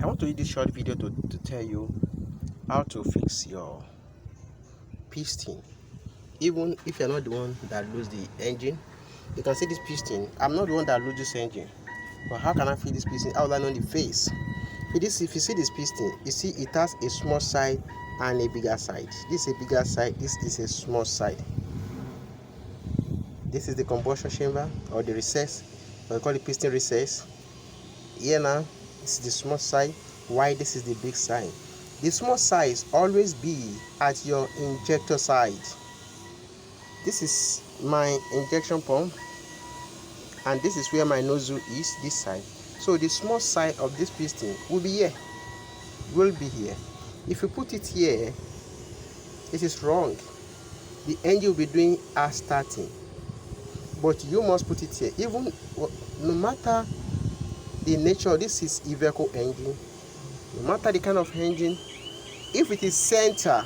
I want to use this short video to tell you how to fix your piston. Even if you're not the one that lose the engine, you can see this piston. I'm not the one that lose this engine, but how can I fix this piston? How will I know the face? If you see this piston, you see it has a small side and a bigger side. This is a bigger side, this is a small side. This is the combustion chamber or the recess, or we call it piston recess. Here now, this is the small side, while this is the big side. The small size always be at your injector side. This is my injection pump, and this is where my nozzle is, this side. So the small side of this piston will be here, If you put it here, it is wrong. The engine will be doing as starting, but you must put it here. Even no matter the nature, this is Iveco engine, no matter the kind of engine, if it is center,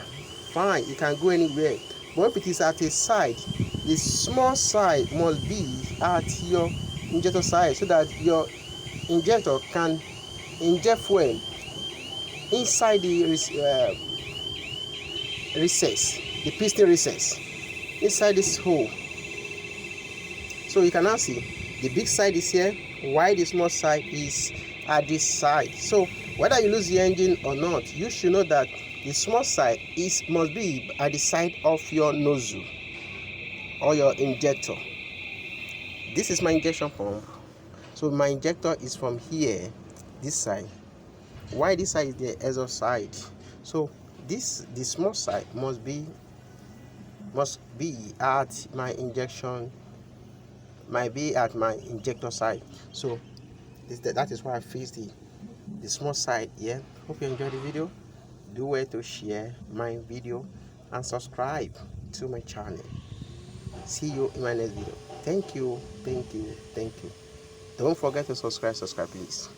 fine, you can go anywhere. But if it is at a side, the small side must be at your injector side, so that your injector can inject fuel inside the recess, the piston recess, inside this hole. So you can now see the big side is here, while the small side is at this side. So whether you lose the engine or not, you should know that the small side must be at the side of your nozzle or your injector. This is my injection pump. So my injector is from here, this side, while this side is the exhaust side. So the small side must be at my injection, might be at my injector side. So that is why I fix the small side here. Hope you enjoyed the video. Do well to share my video and subscribe to my channel. See you in my next video. Thank you. Don't forget to subscribe please.